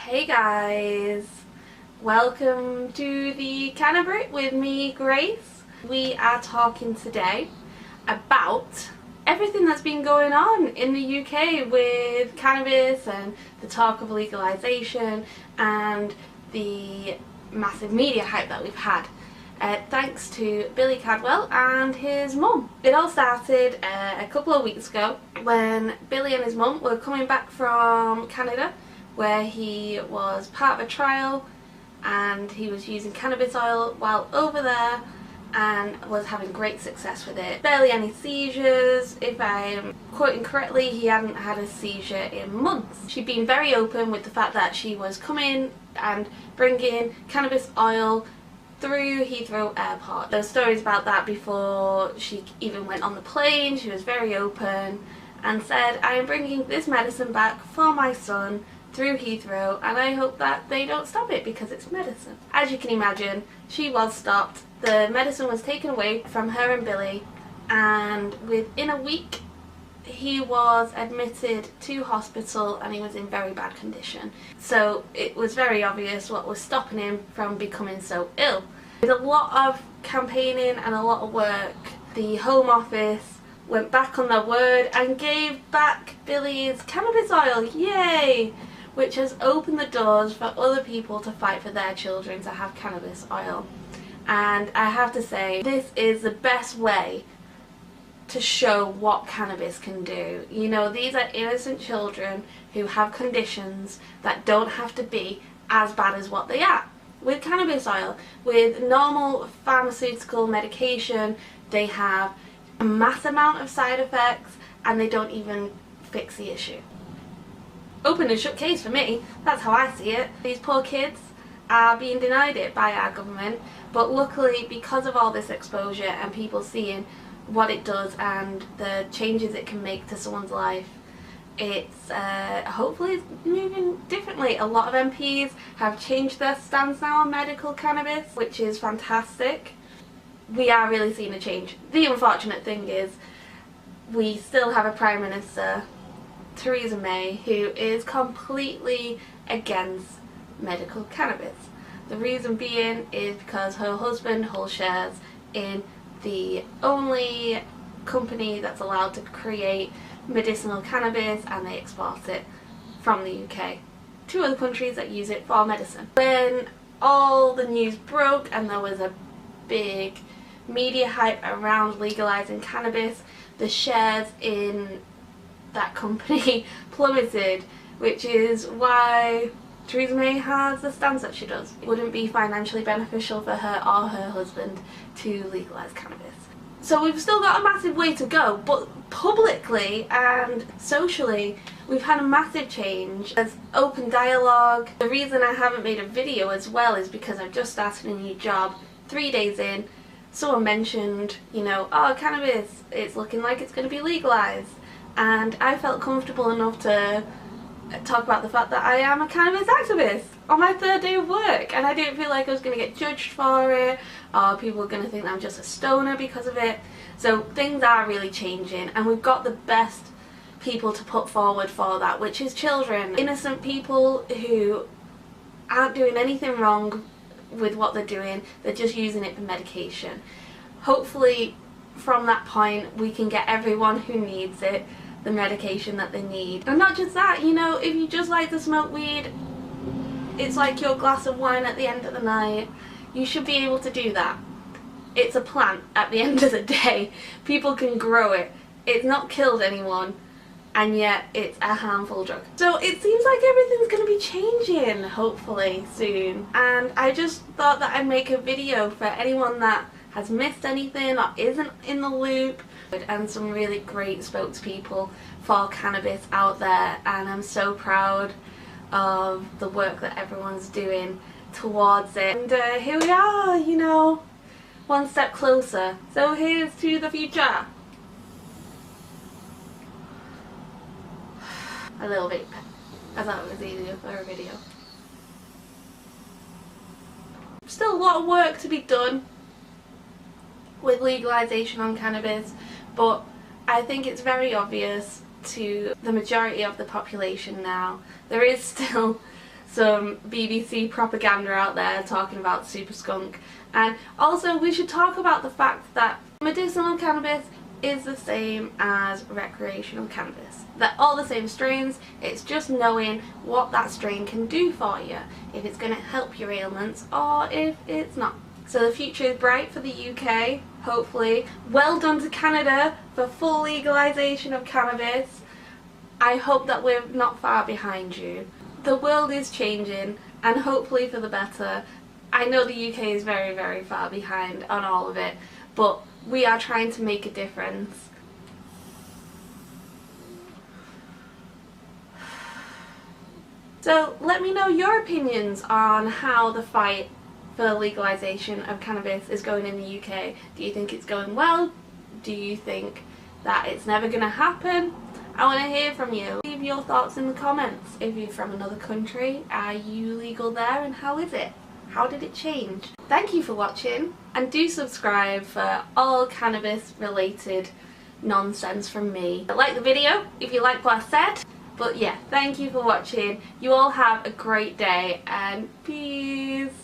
Hey guys, welcome to the Cannabrit with me, Grace. We are talking today about everything that's been going on in the UK with cannabis and the talk of legalisation and the massive media hype that we've had. Thanks to Billy Caldwell and his mum. It all started a couple of weeks ago when Billy and his mum were coming back from Canada, where he was part of a trial and he was using cannabis oil while over there and was having great success with it. Barely any seizures. If I'm quoting correctly, he hadn't had a seizure in months. She'd been very open with the fact that she was coming and bringing cannabis oil through Heathrow Airport. There were stories about that before she even went on the plane. She was very open and said, I am bringing this medicine back for my son through Heathrow and I hope that they don't stop it because it's medicine. As you can imagine, she was stopped. The medicine was taken away from her and Billy, and within a week he was admitted to hospital and he was in very bad condition. So it was very obvious what was stopping him from becoming so ill. With a lot of campaigning and a lot of work, the Home Office went back on their word and gave back Billy's cannabis oil, yay! Which has opened the doors for other people to fight for their children to have cannabis oil. And I have to say, this is the best way to show what cannabis can do. You know, these are innocent children who have conditions that don't have to be as bad as what they are. With cannabis oil, with normal pharmaceutical medication, they have a mass amount of side effects and they don't even fix the issue. Open and shut case for me, that's how I see it. These poor kids are being denied it by our government, but luckily because of all this exposure and people seeing what it does and the changes it can make to someone's life, it's hopefully moving differently. A lot of MPs have changed their stance now on medical cannabis, which is fantastic. We are really seeing a change. The unfortunate thing is we still have a Prime Minister, Theresa May, who is completely against medical cannabis. The reason being is because her husband holds shares in the only company that's allowed to create medicinal cannabis, and they export it from the UK to other countries that use it for medicine. When all the news broke and there was a big media hype around legalising cannabis, the shares in that company plummeted, which is why Theresa May has the stance that she does. It wouldn't be financially beneficial for her or her husband to legalise cannabis. So we've still got a massive way to go, but publicly and socially we've had a massive change. There's open dialogue. The reason I haven't made a video as well is because I've just started a new job. 3 days in, someone mentioned, you know, oh, cannabis, it's looking like it's going to be legalised. And I felt comfortable enough to talk about the fact that I am a cannabis activist on my 3rd day of work, and I didn't feel like I was going to get judged for it or people were going to think that I'm just a stoner because of it. So things are really changing and we've got the best people to put forward for that, which is children. Innocent people who aren't doing anything wrong with what they're doing, they're just using it for medication. Hopefully from that point we can get everyone who needs it the medication that they need. And not just that, you know, if you just like to smoke weed, it's like your glass of wine at the end of the night. You should be able to do that. It's a plant at the end of the day. People can grow it. It's not killed anyone, and yet it's a harmful drug. So it seems like everything's going to be changing, hopefully, soon. And I just thought that I'd make a video for anyone that has missed anything or isn't in the loop, and some really great spokespeople for cannabis out there, and I'm so proud of the work that everyone's doing towards it. And here we are, you know, one step closer. So here's to the future. A little vape. I thought it was easier for a video. Still a lot of work to be done with legalisation on cannabis, but I think it's very obvious to the majority of the population now. There is still some BBC propaganda out there talking about super skunk. And also we should talk about the fact that medicinal cannabis is the same as recreational cannabis. They're all the same strains, it's just knowing what that strain can do for you, if it's going to help your ailments or if it's not. So the future is bright for the UK, hopefully. Well done to Canada for full legalisation of cannabis. I hope that we're not far behind you. The world is changing, and hopefully for the better. I know the UK is very, very far behind on all of it, but we are trying to make a difference. So let me know your opinions on how the fight for legalisation of cannabis is going in the UK. Do you think it's going well? Do you think that it's never going to happen? I want to hear from you. Leave your thoughts in the comments. If you're from another country, are you legal there and how is it? How did it change? Thank you for watching, and do subscribe for all cannabis related nonsense from me. Like the video if you like what I said. But yeah, thank you for watching. You all have a great day and peace.